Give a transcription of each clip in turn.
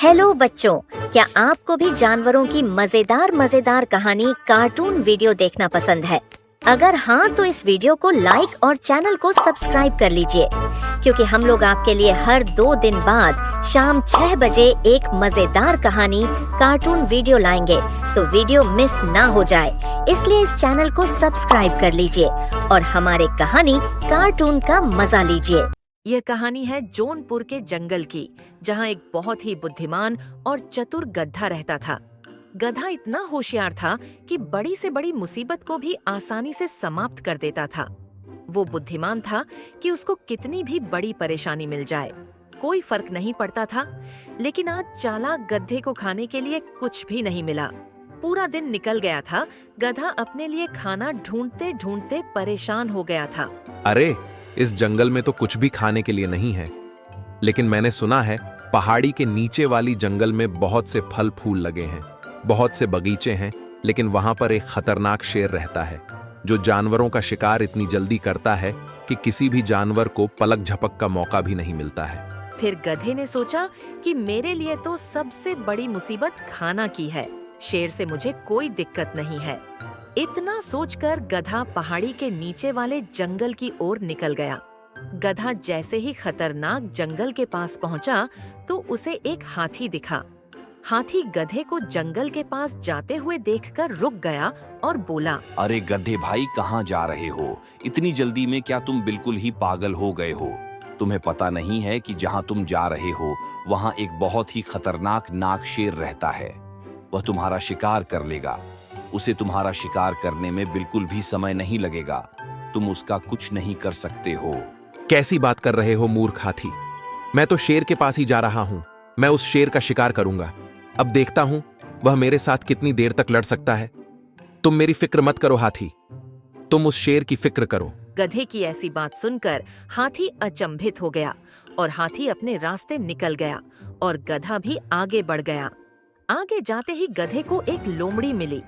Hello बच्चों, क्या आपको भी जानवरों की मजेदार मजेदार कहानी कार्टून वीडियो देखना पसंद है? अगर हाँ तो इस वीडियो को लाइक और चैनल को सब्सक्राइब कर लीजिए, क्योंकि हम लोग आपके लिए हर 2 दिन बाद शाम 6 बजे एक मजेदार कहानी कार्टून वीडियो लाएंगे, तो वीडियो मिस ना हो जाए इसलिए इस चैनल को सब्सक्राइब कर लीजिए और हमारे कहानी कार्टून का मजा लीजिए। यह कहानी है जौनपुर के जंगल की, जहाँ एक बहुत ही बुद्धिमान और चतुर गधा रहता था। गधा इतना होशियार था कि बड़ी से बड़ी मुसीबत को भी आसानी से समाप्त कर देता था। वो बुद्धिमान था कि उसको कितनी भी बड़ी परेशानी मिल जाए, कोई फर्क नहीं पड़ता था। लेकिन आज चालाक गधे को खाने के लिए कुछ भी नहीं मिला। पूरा दिन निकल गया था। गधा अपने लिए खाना ढूंढते ढूंढते परेशान हो गया था। अरे, इस जंगल में तो कुछ भी खाने के लिए नहीं है, लेकिन मैंने सुना है पहाड़ी के नीचे वाली जंगल में बहुत से फल फूल लगे हैं, बहुत से बगीचे हैं, लेकिन वहां पर एक खतरनाक शेर रहता है जो जानवरों का शिकार इतनी जल्दी करता है कि किसी भी जानवर को पलक झपक का मौका भी नहीं मिलता है। फिर गधे ने सोचा कि मेरे लिए तो सबसे बड़ी मुसीबत खाना की है, शेर से मुझे कोई दिक्कत नहीं है। इतना सोचकर गधा पहाड़ी के नीचे वाले जंगल की ओर निकल गया। गधा जैसे ही खतरनाक जंगल के पास पहुंचा तो उसे एक हाथी दिखा। हाथी गधे को जंगल के पास जाते हुए देखकर रुक गया और बोला, अरे गधे भाई, कहाँ जा रहे हो? इतनी जल्दी में क्या तुम बिल्कुल ही पागल हो गए हो? तुम्हें पता नहीं है कि जहाँ तुम जा रहे हो वहाँ एक बहुत ही खतरनाक नाग शेर रहता है। वह तुम्हारा शिकार कर लेगा। उसे तुम्हारा शिकार करने में बिल्कुल भी समय नहीं लगेगा। तुम उसका कुछ नहीं कर सकते हो। कैसी बात कर रहे हो मूर्ख हाथी? मैं तो शेर के पास ही जा रहा हूं। मैं उस शेर का शिकार करूंगा। अब देखता हूं वह मेरे साथ कितनी देर तक लड़ सकता है। तुम मेरी फिक्र मत करो हाथी, तुम उस शेर की फिक्र करो। गधे की ऐसी बात सुनकर हाथी अचंभित हो गया और हाथी अपने रास्ते निकल गया और गधा भी आगे बढ़ गया। आगे जाते ही गधे को एक लोमड़ी मिली।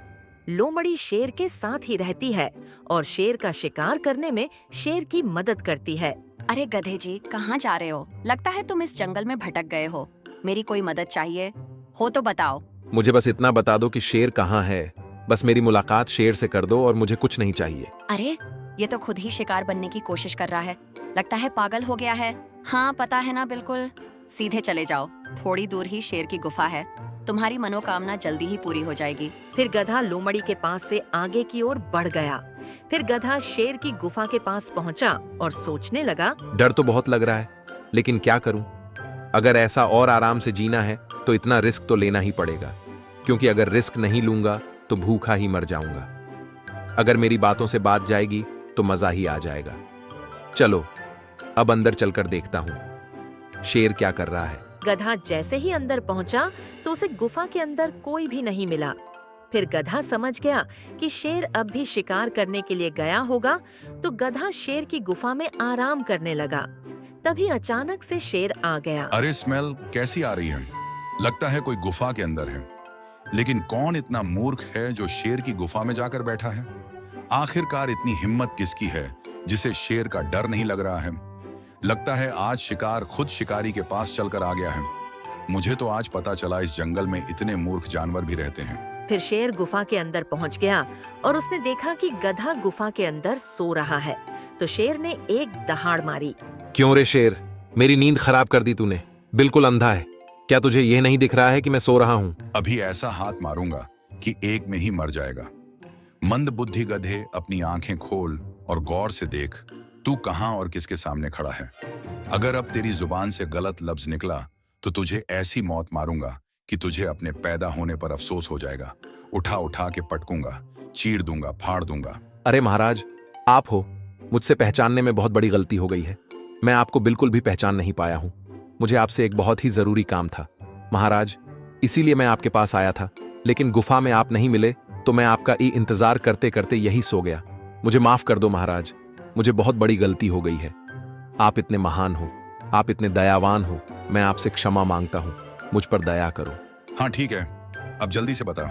लोमड़ी शेर के साथ ही रहती है और शेर का शिकार करने में शेर की मदद करती है। अरे गधे जी, कहाँ जा रहे हो? लगता है तुम इस जंगल में भटक गए हो। मेरी कोई मदद चाहिए हो तो बताओ। मुझे बस इतना बता दो कि शेर कहाँ है। बस मेरी मुलाकात शेर से कर दो और मुझे कुछ नहीं चाहिए। अरे, ये तो खुद ही शिकार बनने की कोशिश कर रहा है। लगता है पागल हो गया है। हाँ, पता है ना, बिल्कुल सीधे चले जाओ। थोड़ी दूर ही शेर की गुफा है। तुम्हारी मनोकामना जल्दी ही पूरी हो जाएगी। फिर गधा लोमड़ी के पास से आगे की ओर बढ़ गया। फिर गधा शेर की गुफा के पास पहुंचा और सोचने लगा, डर तो बहुत लग रहा है, लेकिन क्या करूं? अगर ऐसा और आराम से जीना है तो इतना रिस्क तो लेना ही पड़ेगा, क्योंकि अगर रिस्क नहीं लूंगा तो भूखा ही मर जाऊंगा। अगर मेरी बातों से बात जाएगी तो मजा ही आ जाएगा। चलो अब अंदर चलकर देखता हूं शेर क्या कर रहा है। गधा जैसे ही अंदर पहुंचा तो उसे गुफा के अंदर कोई भी नहीं मिला। फिर गधा समझ गया कि शेर अब भी शिकार करने के लिए गया होगा, तो गधा शेर की गुफा में आराम करने लगा। तभी अचानक से शेर आ गया। अरे, स्मेल कैसी आ रही है? लगता है कोई गुफा के अंदर है। लेकिन कौन इतना मूर्ख है जो शेर की गुफा में जाकर बैठा है? आखिरकार इतनी हिम्मत किसकी है जिसे शेर का डर नहीं लग रहा है? लगता है आज शिकार खुद शिकारी के पास चलकर आ गया है। मुझे तो आज पता चला इस जंगल में इतने मूर्ख जानवर भी रहते हैं। फिर शेर गुफा के अंदर पहुंच गया और उसने देखा कि गधा गुफा के अंदर सो रहा है। तो शेर ने एक दहाड़ मारी। क्यों रे शेर, मेरी नींद खराब कर दी तूने। बिल्कुल अंधा है क्या? तुझे यह नहीं दिख रहा है कि मैं सो रहा हूं? अभी ऐसा हाथ मारूंगा कि एक में ही मर जाएगा। मंद बुद्धि गधे, अपनी आंखें खोल और गौर से देख, तू कहां और किसके सामने खड़ा है। अगर अब तेरी जुबान से गलत लफ्ज निकला तो तुझे ऐसी मौत मारूंगा कि तुझे अपने पैदा होने पर अफसोस हो जाएगा। उठा उठा के पटकूंगा, चीर दूंगा, फाड़ दूंगा। अरे महाराज, आप हो। मुझसे पहचानने में बहुत बड़ी गलती हो गई है। मैं आपको बिल्कुल भी पहचान नहीं पाया हूं। मुझे आपसे एक बहुत ही जरूरी काम था महाराज, इसीलिए मैं आपके पास आया था। लेकिन गुफा में आप नहीं मिले तो मैं आपका इंतजार करते करते यही सो गया। मुझे माफ कर दो महाराज, मुझे बहुत बड़ी गलती हो गई है। आप इतने महान हो, आप इतने दयावान हो, मैं आपसे क्षमा मांगता हूं। मुझ पर दया करो। हाँ ठीक है, अब जल्दी से बता,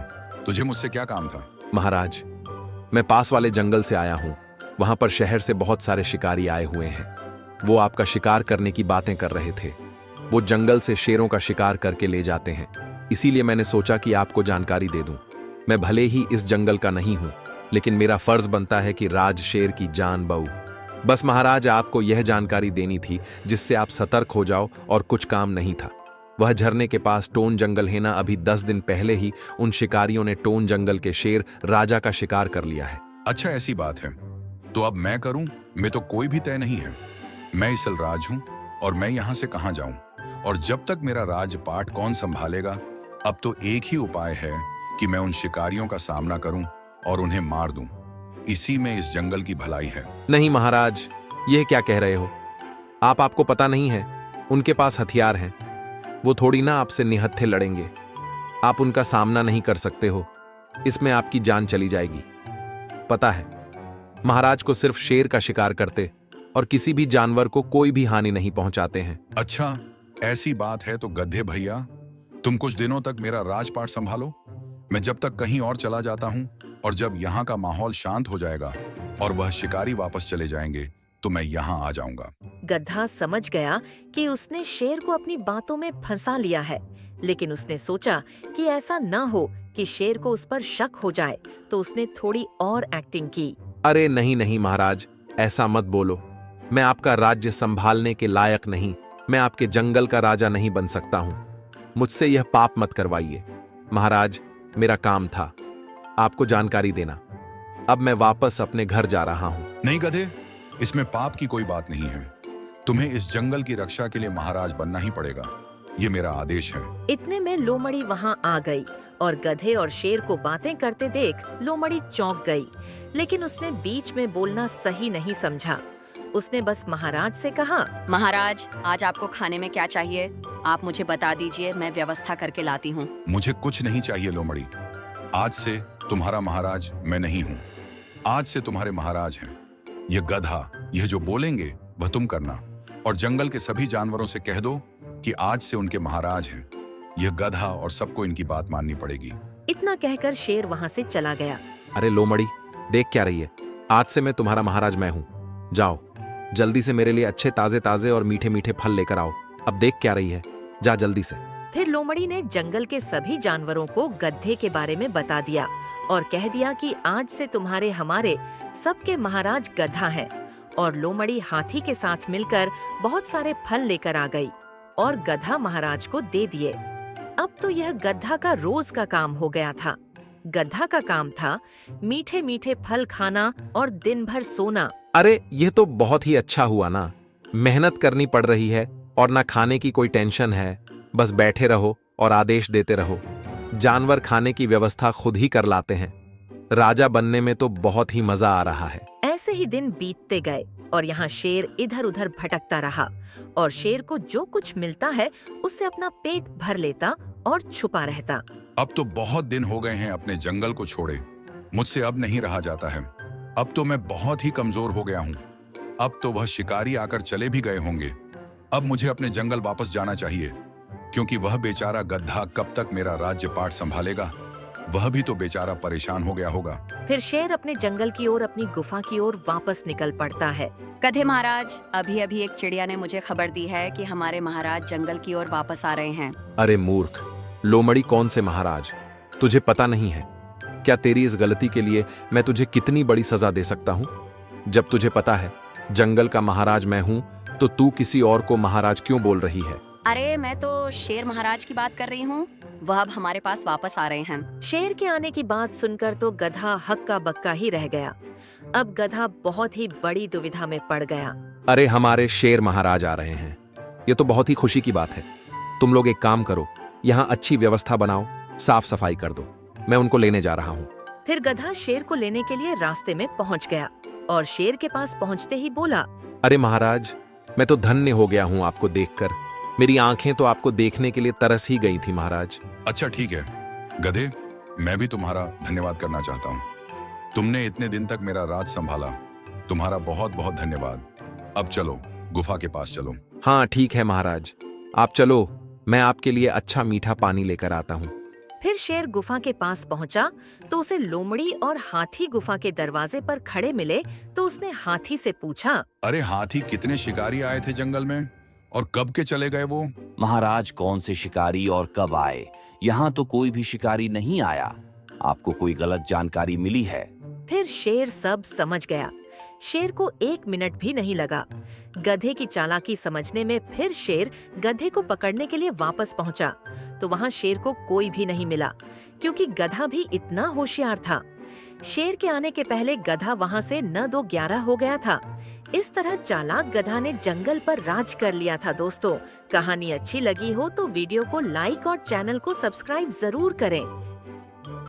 तुझे मुझसे क्या काम था? महाराज, मैं पास वाले जंगल से आया हूं। वहां पर शहर से बहुत सारे शिकारी आए हुए हैं। वो आपका शिकार करने की बातें कर रहे थे। वो जंगल से शेरों का शिकार करके ले जाते हैं। इसीलिए मैंने सोचा कि आपको जानकारी दे दूं। मैं भले ही इस जंगल का नहीं हूं, लेकिन मेरा फर्ज बनता है कि राज शेर की जान बहू। बस महाराज, आपको यह जानकारी देनी थी जिससे आप सतर्क हो जाओ, और कुछ काम नहीं था। वह झरने के पास टोन जंगल है ना, अभी 10 दिन पहले ही उन शिकारियों ने टोन जंगल के शेर राजा का शिकार कर लिया है। अच्छा, ऐसी बात है। तो अब मैं करूं? मैं तो कोई भी तय नहीं है। मैं इसल राज हूं और मैं यहां से कहां जाऊं? और जब तक मेरा राजपाट कौन संभालेगा? अब तो एक ही उपाय है कि मैं उन शिकारियों का सामना करूं और उन्हें मार दूं। इसी में इस जंगल की भलाई है। नहीं महाराज, यह क्या कह रहे हो? आपको पता नहीं है, उनके पास हथियार हैं। वो थोड़ी ना आपसे निहत्थे लड़ेंगे। आप उनका सामना नहीं कर सकते हो। इसमें आपकी जान चली जाएगी। पता है, महाराज को सिर्फ शेर का शिकार करते और किसी भी जानवर को कोई भी हानि नहीं पहुंचाते हैं। अच्छा, ऐसी बात है तो गधे भैया, तुम कुछ दिनों तक मेरा राजपाट संभालो। मैं जब तक कहीं और चला जाता हूं, और जब यहाँ का माहौल शांत हो जाएगा और वह शिकारी वापस चले जाएंगे तो मैं यहाँ आ जाऊंगा। गधा समझ गया कि उसने शेर को अपनी बातों में फंसा लिया है, लेकिन उसने सोचा कि ऐसा न हो कि शेर को उस पर शक हो जाए, तो उसने थोड़ी और एक्टिंग की। अरे नहीं नहीं महाराज, ऐसा मत बोलो। मैं आपका राज्य संभालने के लायक नहीं। मैं आपके जंगल का राजा नहीं बन सकता हूं। मुझसे यह पाप मत करवाइए। महाराज, मेरा काम था आपको जानकारी देना। अब मैं वापस अपने घर जा रहा हूं। नहीं गधे, इसमें पाप की कोई बात नहीं है। तुम्हें इस जंगल की रक्षा के लिए महाराज बनना ही पड़ेगा। ये मेरा आदेश है। इतने में लोमड़ी वहाँ आ गई और गधे और शेर को बातें करते देख लोमड़ी चौंक गई, लेकिन उसने बीच में बोलना सही नहीं समझा। उसने बस महाराज से कहा, महाराज, आज आपको खाने में क्या चाहिए? आप मुझे बता दीजिए, मैं व्यवस्था करके लाती हूँ। मुझे कुछ नहीं चाहिए लोमड़ी। आज से तुम्हारा महाराज मैं नहीं हूँ। आज से तुम्हारे महाराज हैं ये गधा। यह जो बोलेंगे वह तुम करना, और जंगल के सभी जानवरों से कह दो कि आज से उनके महाराज हैं यह गधा, और सबको इनकी बात माननी पड़ेगी। इतना कहकर शेर वहाँ से चला गया। अरे लोमड़ी, देख क्या रही है? आज से मैं तुम्हारा महाराज मैं हूं। जाओ, जल्दी से मेरे लिए अच्छे ताजे ताजे और मीठे मीठे फल लेकर आओ। अब देख क्या रही है, जा जल्दी से। फिर लोमड़ी ने जंगल के सभी जानवरों को गधे के बारे में बता दिया और कह दिया कि आज से तुम्हारे हमारे सबके महाराज गधा हैं। और लोमड़ी हाथी के साथ मिलकर बहुत सारे फल लेकर आ गई और गधा महाराज को दे दिए। अब तो यह गधा का रोज का काम हो गया था। गधा का काम था मीठे मीठे फल खाना और दिन भर सोना। अरे यह तो बहुत ही अच्छा हुआ ना। मेहनत करनी पड़ रही है और ना खाने की कोई टेंशन है। बस बैठे रहो और आदेश देते रहो। जानवर खाने की व्यवस्था खुद ही कर लाते हैं। राजा बनने में तो बहुत ही मजा आ रहा है। ऐसे ही दिन बीतते गए और यहाँ शेर इधर उधर भटकता रहा और शेर को जो कुछ मिलता है उससे अपना पेट भर लेता और छुपा रहता। अब तो बहुत दिन हो गए हैं अपने जंगल को छोड़े। मुझसे अब नहीं रहा जाता है। अब तो मैं बहुत ही कमजोर हो गया हूँ। अब तो वह शिकारी आकर चले भी गए होंगे। अब मुझे अपने जंगल वापस जाना चाहिए, क्योंकि वह बेचारा गधा कब तक मेरा राज्यपाट संभालेगा। वह भी तो बेचारा परेशान हो गया होगा। फिर शेर अपने जंगल की ओर, अपनी गुफा की ओर वापस निकल पड़ता है। गधे महाराज, अभी अभी एक चिड़िया ने मुझे खबर दी है कि हमारे महाराज जंगल की ओर वापस आ रहे हैं। अरे मूर्ख लोमड़ी, कौन से महाराज? तुझे पता नहीं है क्या तेरी इस गलती के लिए मैं तुझे कितनी बड़ी सजा दे सकता हूँ? जब तुझे पता है जंगल का महाराज मैं हूँ, तो तू किसी और को महाराज क्यों बोल रही है? अरे मैं तो शेर महाराज की बात कर रही हूँ। वह अब हमारे पास वापस आ रहे हैं। शेर के आने की बात सुनकर तो गधा हक्का बक्का ही रह गया। अब गधा बहुत ही बड़ी दुविधा में पड़ गया। अरे हमारे शेर महाराज आ रहे हैं, ये तो बहुत ही खुशी की बात है। तुम लोग एक काम करो, यहाँ अच्छी व्यवस्था बनाओ, साफ सफाई कर दो। मैं उनको लेने जा रहा हूँ। फिर गधा शेर को लेने के लिए रास्ते में पहुँच गया और शेर के पास पहुँचते ही बोला, अरे महाराज, मैं तो धन्य हो गया हूँ आपको देखकर। मेरी आंखें तो आपको देखने के लिए तरस ही गई थी महाराज। अच्छा ठीक है गधे, मैं भी तुम्हारा धन्यवाद करना चाहता हूँ। तुमने इतने दिन तक मेरा राज संभाला, तुम्हारा बहुत बहुत धन्यवाद। अब चलो गुफा के पास चलो। हाँ ठीक है महाराज, आप चलो, मैं आपके लिए अच्छा मीठा पानी लेकर आता हूँ। फिर शेर गुफा के पास पहुंचा तो उसे लोमड़ी और हाथी गुफा के दरवाजे पर खड़े मिले। तो उसने हाथी से पूछा, अरे हाथी, कितने शिकारी आए थे जंगल में और कब के चले गए वो? महाराज, कौन से शिकारी और कब आए? यहाँ तो कोई भी शिकारी नहीं आया। आपको कोई गलत जानकारी मिली है। फिर शेर सब समझ गया। शेर को 1 मिनट भी नहीं लगा। गधे की चालाकी समझने में फिर शेर गधे को पकड़ने के लिए वापस पहुंचा, तो वहां शेर को कोई भी नहीं मिला, क्योंकि गधा भी इतना होशियार था। शेर के आने के पहले गधा वहां से 9-2-11 हो गया था। इस तरह चालाक गधा ने जंगल पर राज कर लिया था। दोस्तों, कहानी अच्छी लगी हो तो वीडियो को लाइक और चैनल को सब्सक्राइब जरूर करें।